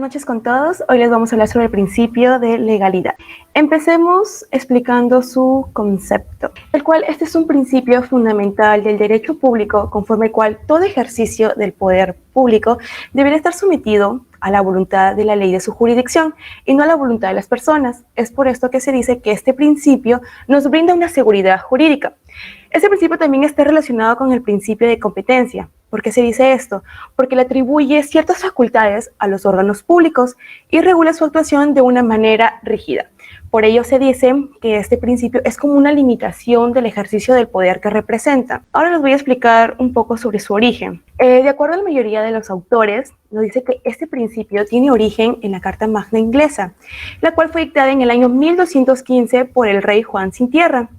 noches con todos. Hoy les vamos a hablar sobre el principio de legalidad. Empecemos explicando su concepto, el cual este es un principio fundamental del derecho público, conforme al cual todo ejercicio del poder público debería estar sometido a la voluntad de la ley de su jurisdicción y no a la voluntad de las personas. Es por esto que se dice que este principio nos brinda una seguridad jurídica. Este principio también está relacionado con el principio de competencia. ¿Por qué se dice esto? Porque le atribuye ciertas facultades a los órganos públicos y regula su actuación de una manera rígida. Por ello se dice que este principio es como una limitación del ejercicio del poder que representa. Ahora les voy a explicar un poco sobre su origen. De acuerdo a la mayoría de los autores, nos dice que este principio tiene origen en la Carta Magna inglesa, la cual fue dictada en el año 1215 por el rey Juan Sin Tierra,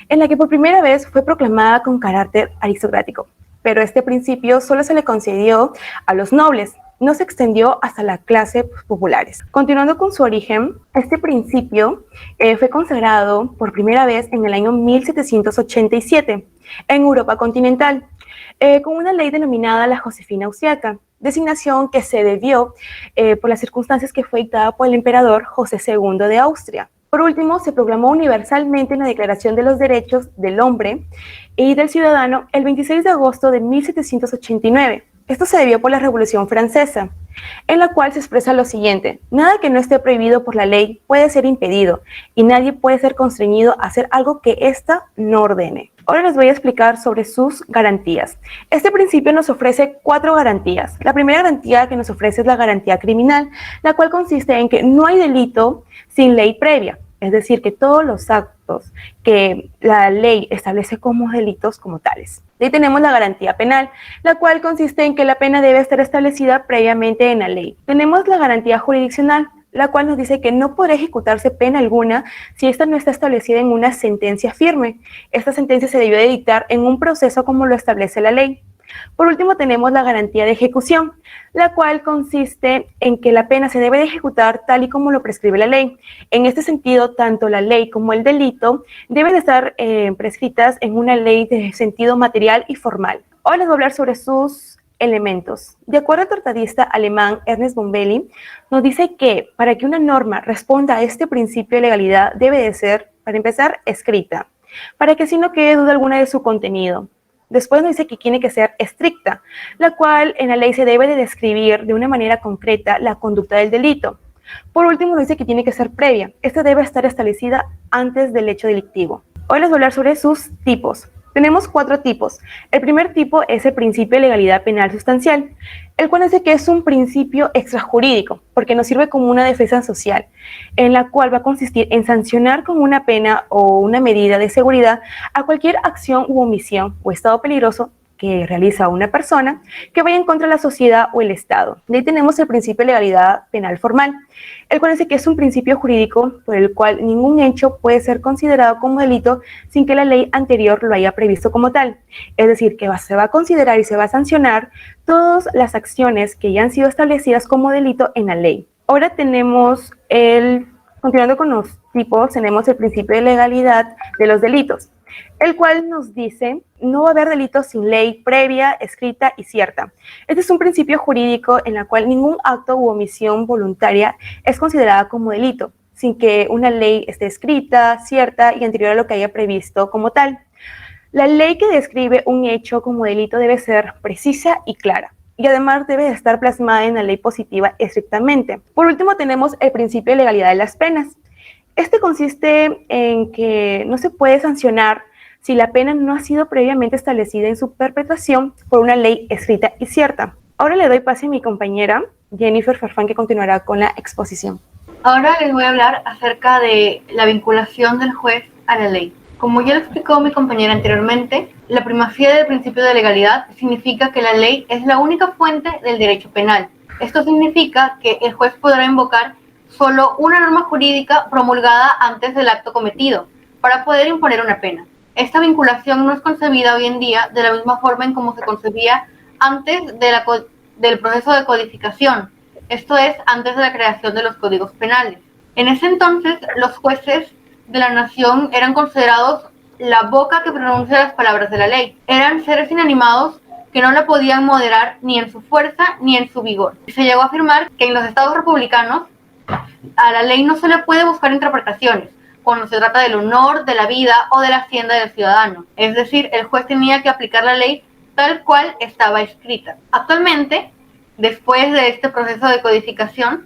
en la que por primera vez fue proclamada con carácter aristocrático. Pero este principio solo se le concedió a los nobles, no se extendió hasta las clases populares. Continuando con su origen, este principio fue consagrado por primera vez en el año 1787 en Europa continental, con una ley denominada la Josefina Austriaca, designación que se debió por las circunstancias que fue dictada por el emperador José II de Austria. Por último, se proclamó universalmente en la Declaración de los Derechos del Hombre y del Ciudadano el 26 de agosto de 1789. Esto se debió por la Revolución Francesa, en la cual se expresa lo siguiente: nada que no esté prohibido por la ley puede ser impedido y nadie puede ser constreñido a hacer algo que ésta no ordene. Ahora les voy a explicar sobre sus garantías. Este principio nos ofrece 4 garantías. La primera garantía que nos ofrece es la garantía criminal, la cual consiste en que no hay delito sin ley previa. Es decir, que todos los actos que la ley establece como delitos como tales. De ahí tenemos la garantía penal, la cual consiste en que la pena debe estar establecida previamente en la ley. Tenemos la garantía jurisdiccional, la cual nos dice que no podrá ejecutarse pena alguna si esta no está establecida en una sentencia firme. Esta sentencia se debió de dictar en un proceso como lo establece la ley. Por último, tenemos la garantía de ejecución, la cual consiste en que la pena se debe de ejecutar tal y como lo prescribe la ley. En este sentido, tanto la ley como el delito deben de estar prescritas en una ley de sentido material y formal. Hoy les voy a hablar sobre sus elementos. De acuerdo al tratadista alemán Ernest von Belli, nos dice que para que una norma responda a este principio de legalidad debe de ser, para empezar, escrita, para que así no quede duda alguna de su contenido. Después nos dice que tiene que ser estricta, la cual en la ley se debe de describir de una manera concreta la conducta del delito. Por último nos dice que tiene que ser previa. Esta debe estar establecida antes del hecho delictivo. Hoy les voy a hablar sobre sus tipos. Tenemos 4 tipos. El primer tipo es el principio de legalidad penal sustancial, el cual dice que es un principio extrajurídico, porque nos sirve como una defensa social, en la cual va a consistir en sancionar con una pena o una medida de seguridad a cualquier acción u omisión o estado peligroso que realiza una persona que vaya en contra de la sociedad o el Estado. De ahí tenemos el principio de legalidad penal formal, el cual dice que es un principio jurídico por el cual ningún hecho puede ser considerado como delito sin que la ley anterior lo haya previsto como tal. Es decir, que se va a considerar y se va a sancionar todas las acciones que ya han sido establecidas como delito en la ley. Ahora tenemos continuando con los tipos, tenemos el principio de legalidad de los delitos, el cual nos dice no va a haber delito sin ley previa, escrita y cierta. Este es un principio jurídico en el cual ningún acto u omisión voluntaria es considerada como delito, sin que una ley esté escrita, cierta y anterior a lo que haya previsto como tal. La ley que describe un hecho como delito debe ser precisa y clara, y además debe estar plasmada en la ley positiva estrictamente. Por último, tenemos el principio de legalidad de las penas. Este consiste en que no se puede sancionar si la pena no ha sido previamente establecida en su perpetración por una ley escrita y cierta. Ahora le doy pase a mi compañera Jennifer Farfán, que continuará con la exposición. Ahora les voy a hablar acerca de la vinculación del juez a la ley. Como ya lo explicó mi compañera anteriormente, la primacía del principio de legalidad significa que la ley es la única fuente del derecho penal. Esto significa que el juez podrá invocar solo una norma jurídica promulgada antes del acto cometido para poder imponer una pena. Esta vinculación no es concebida hoy en día de la misma forma en como se concebía antes del proceso de codificación, esto es, antes de la creación de los códigos penales. En ese entonces, los jueces de la nación eran considerados la boca que pronuncia las palabras de la ley. Eran seres inanimados que no la podían moderar ni en su fuerza ni en su vigor. Se llegó a afirmar que en los estados republicanos a la ley no se le puede buscar interpretaciones cuando se trata del honor, de la vida o de la hacienda del ciudadano. Es decir, el juez tenía que aplicar la ley tal cual estaba escrita. Actualmente, después de este proceso de codificación,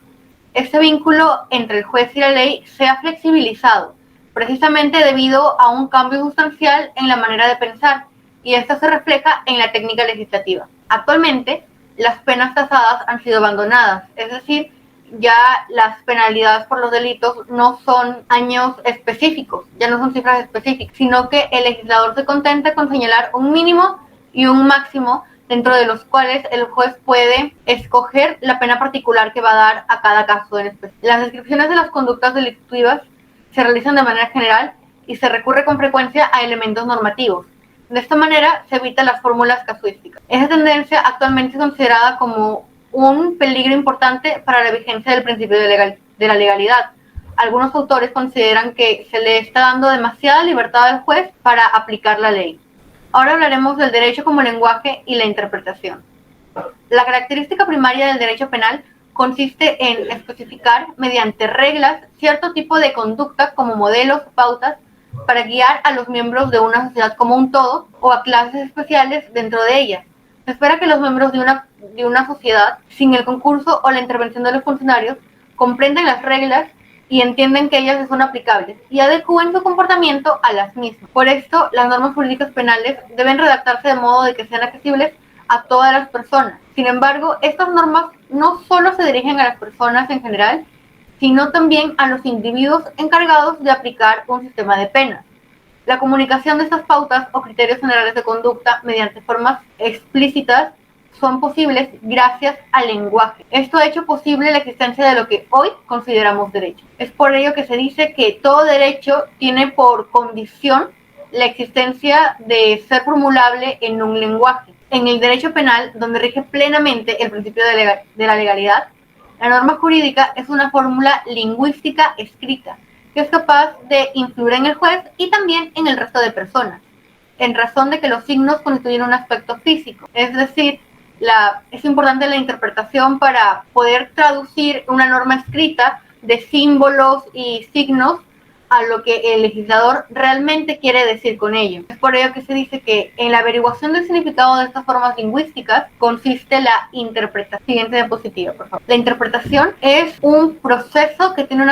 este vínculo entre el juez y la ley se ha flexibilizado, precisamente debido a un cambio sustancial en la manera de pensar, y esto se refleja en la técnica legislativa. Actualmente, las penas tasadas han sido abandonadas, es decir, ya las penalidades por los delitos no son años específicos, ya no son cifras específicas, sino que el legislador se contenta con señalar un mínimo y un máximo dentro de los cuales el juez puede escoger la pena particular que va a dar a cada caso en específico. Las descripciones de las conductas delictivas se realizan de manera general y se recurre con frecuencia a elementos normativos. De esta manera se evitan las fórmulas casuísticas. Esa tendencia actualmente es considerada como un peligro importante para la vigencia del principio de la legalidad. Algunos autores consideran que se le está dando demasiada libertad al juez para aplicar la ley. Ahora hablaremos del derecho como lenguaje y la interpretación. La característica primaria del derecho penal consiste en especificar mediante reglas cierto tipo de conducta como modelos o pautas para guiar a los miembros de una sociedad como un todo o a clases especiales dentro de ella. Se espera que los miembros de una sociedad, sin el concurso o la intervención de los funcionarios, comprendan las reglas y entienden que ellas son aplicables y adecúen su comportamiento a las mismas. Por esto, las normas jurídicas penales deben redactarse de modo de que sean accesibles a todas las personas. Sin embargo, estas normas no solo se dirigen a las personas en general, sino también a los individuos encargados de aplicar un sistema de penas. La comunicación de estas pautas o criterios generales de conducta mediante formas explícitas son posibles gracias al lenguaje. Esto ha hecho posible la existencia de lo que hoy consideramos derecho. Es por ello que se dice que todo derecho tiene por condición la existencia de ser formulable en un lenguaje. En el derecho penal, donde rige plenamente el principio de la legalidad, la norma jurídica es una fórmula lingüística escrita que es capaz de influir en el juez y también en el resto de personas, en razón de que los signos constituyen un aspecto físico. Es decir, es importante la interpretación para poder traducir una norma escrita de símbolos y signos a lo que el legislador realmente quiere decir con ello. Es por ello que se dice que en la averiguación del significado de estas formas lingüísticas consiste la interpretación. Siguiente diapositiva, por favor. La interpretación es un proceso que tiene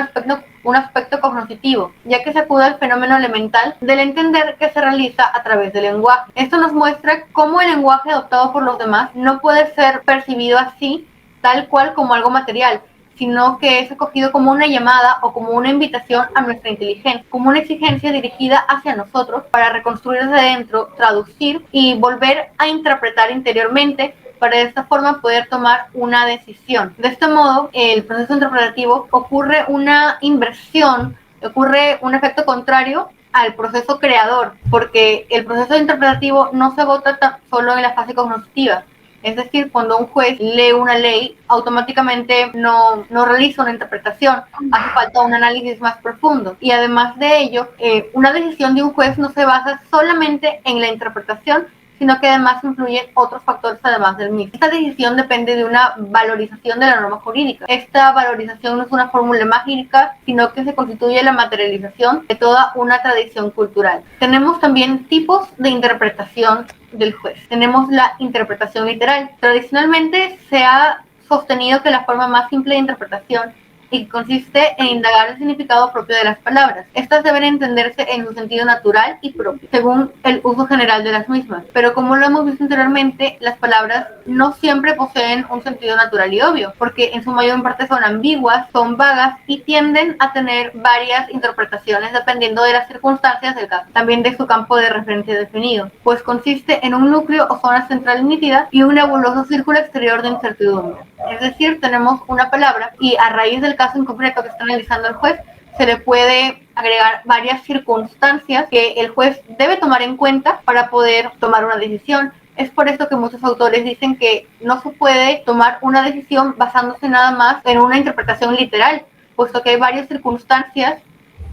un aspecto cognitivo, ya que se acude al fenómeno elemental del entender que se realiza a través del lenguaje. Esto nos muestra cómo el lenguaje adoptado por los demás no puede ser percibido así, tal cual como algo material, sino que es acogido como una llamada o como una invitación a nuestra inteligencia, como una exigencia dirigida hacia nosotros para reconstruir desde dentro, traducir y volver a interpretar interiormente para de esta forma poder tomar una decisión. De este modo, el proceso interpretativo ocurre una inversión, ocurre un efecto contrario al proceso creador, porque el proceso interpretativo no se agota solo en la fase cognitiva. Es decir, cuando un juez lee una ley, automáticamente no realiza una interpretación, hace falta un análisis más profundo. Y además de ello, una decisión de un juez no se basa solamente en la interpretación, sino que además influyen otros factores además del mismo. Esta decisión depende de una valorización de la norma jurídica. Esta valorización no es una fórmula mágica, sino que se constituye la materialización de toda una tradición cultural. Tenemos también tipos de interpretación del juez. Tenemos la interpretación literal. Tradicionalmente se ha sostenido que la forma más simple de interpretación y consiste en indagar el significado propio de las palabras. Estas deben entenderse en su sentido natural y propio, según el uso general de las mismas. Pero como lo hemos visto anteriormente, las palabras no siempre poseen un sentido natural y obvio, porque en su mayor parte son ambiguas, son vagas y tienden a tener varias interpretaciones dependiendo de las circunstancias del caso, también de su campo de referencia definido, pues consiste en un núcleo o zona central nítida y un nebuloso círculo exterior de incertidumbre. Es decir, tenemos una palabra y a raíz del caso en concreto que está analizando el juez, se le puede agregar varias circunstancias que el juez debe tomar en cuenta para poder tomar una decisión. Es por esto que muchos autores dicen que no se puede tomar una decisión basándose nada más en una interpretación literal, puesto que hay varias circunstancias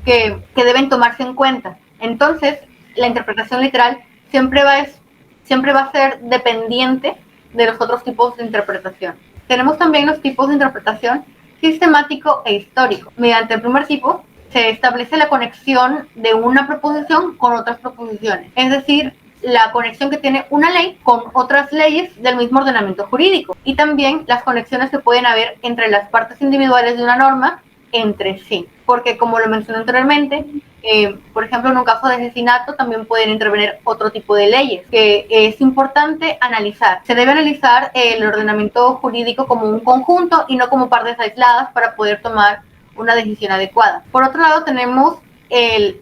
que deben tomarse en cuenta. Entonces, la interpretación literal siempre va a siempre va a ser dependiente de los otros tipos de interpretación. Tenemos también los tipos de interpretación sistemático e histórico. Mediante el primer tipo se establece la conexión de una proposición con otras proposiciones, es decir, la conexión que tiene una ley con otras leyes del mismo ordenamiento jurídico, y también las conexiones que pueden haber entre las partes individuales de una norma entre sí, porque como lo mencioné anteriormente, por ejemplo, en un caso de asesinato también pueden intervenir otro tipo de leyes que es importante analizar. Se debe analizar el ordenamiento jurídico como un conjunto y no como partes aisladas para poder tomar una decisión adecuada. Por otro lado, tenemos el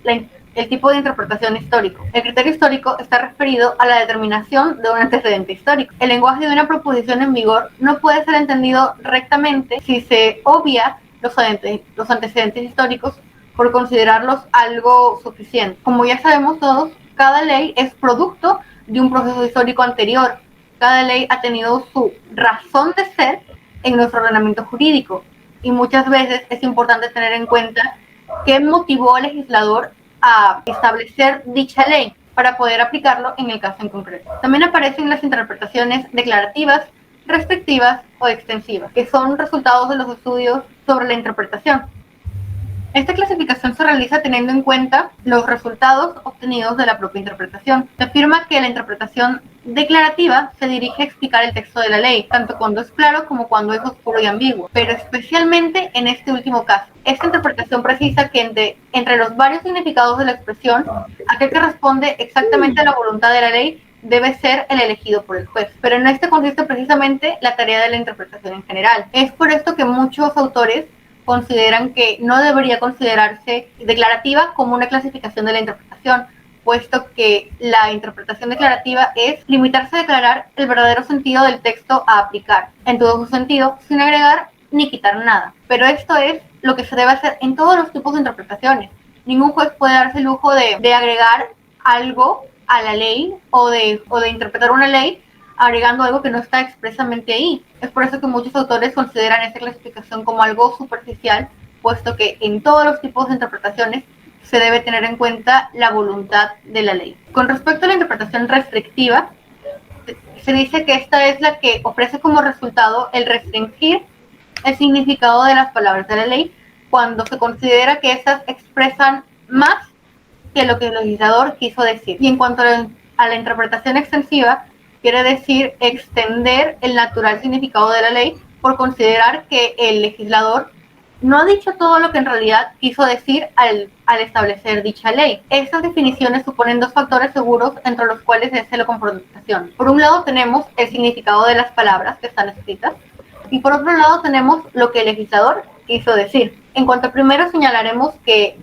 tipo de interpretación histórico. El criterio histórico está referido a la determinación de un antecedente histórico. El lenguaje de una proposición en vigor no puede ser entendido rectamente si se obvia los antecedentes históricos por considerarlos algo suficiente. Como ya sabemos todos, cada ley es producto de un proceso histórico anterior. Cada ley ha tenido su razón de ser en nuestro ordenamiento jurídico, y muchas veces es importante tener en cuenta qué motivó al legislador a establecer dicha ley para poder aplicarlo en el caso en concreto. También aparecen las interpretaciones declarativas, restrictivas o extensivas, que son resultados de los estudios sobre la interpretación. Esta clasificación se realiza teniendo en cuenta los resultados obtenidos de la propia interpretación. Se afirma que la interpretación declarativa se dirige a explicar el texto de la ley, tanto cuando es claro como cuando es oscuro y ambiguo, pero especialmente en este último caso. Esta interpretación precisa que entre los varios significados de la expresión, aquel que responde exactamente a la voluntad de la ley debe ser el elegido por el juez. Pero en este consiste precisamente la tarea de la interpretación en general. Es por esto que muchos autores consideran que no debería considerarse declarativa como una clasificación de la interpretación, puesto que la interpretación declarativa es limitarse a declarar el verdadero sentido del texto a aplicar, en todo su sentido, sin agregar ni quitar nada. Pero esto es lo que se debe hacer en todos los tipos de interpretaciones. Ningún juez puede darse el lujo de agregar algo a la ley o de interpretar una ley agregando algo que no está expresamente ahí. Es por eso que muchos autores consideran esta clasificación como algo superficial, puesto que en todos los tipos de interpretaciones se debe tener en cuenta la voluntad de la ley. Con respecto a la interpretación restrictiva, se dice que esta es la que ofrece como resultado el restringir el significado de las palabras de la ley cuando se considera que estas expresan más que lo que el legislador quiso decir. Y en cuanto a la interpretación extensiva, quiere decir extender el natural significado de la ley por considerar que el legislador no ha dicho todo lo que en realidad quiso decir al establecer dicha ley. Estas definiciones suponen dos factores seguros entre los cuales se hace la confrontación. Por un lado tenemos el significado de las palabras que están escritas y por otro lado tenemos lo que el legislador quiso decir. En cuanto al primero, señalaremos que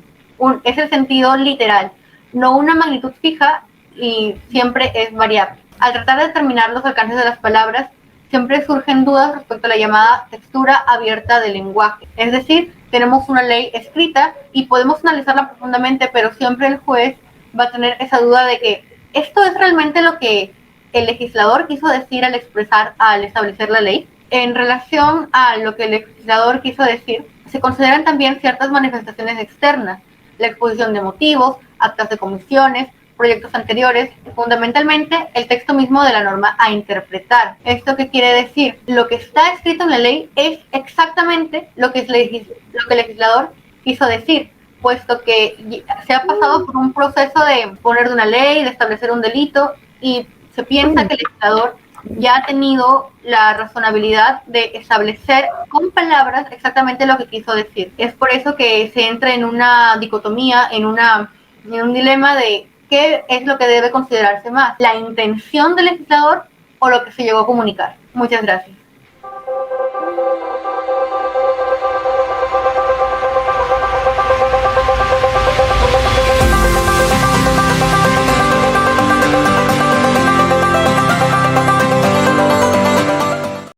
es el sentido literal, no una magnitud fija y siempre es variable. Al tratar de determinar los alcances de las palabras, siempre surgen dudas respecto a la llamada textura abierta del lenguaje. Es decir, tenemos una ley escrita y podemos analizarla profundamente, pero siempre el juez va a tener esa duda de que esto es realmente lo que el legislador quiso decir al establecer la ley. En relación a lo que el legislador quiso decir, se consideran también ciertas manifestaciones externas, la exposición de motivos, actas de comisiones, proyectos anteriores, y fundamentalmente el texto mismo de la norma a interpretar. ¿Esto qué quiere decir? Lo que está escrito en la ley es exactamente lo que el legislador quiso decir, puesto que se ha pasado por un proceso de poner de una ley, de establecer un delito, y se piensa que el legislador ya ha tenido la razonabilidad de establecer con palabras exactamente lo que quiso decir. Es por eso que se entra en una dicotomía, en un dilema de qué es lo que debe considerarse más, la intención del legislador o lo que se llegó a comunicar. Muchas gracias.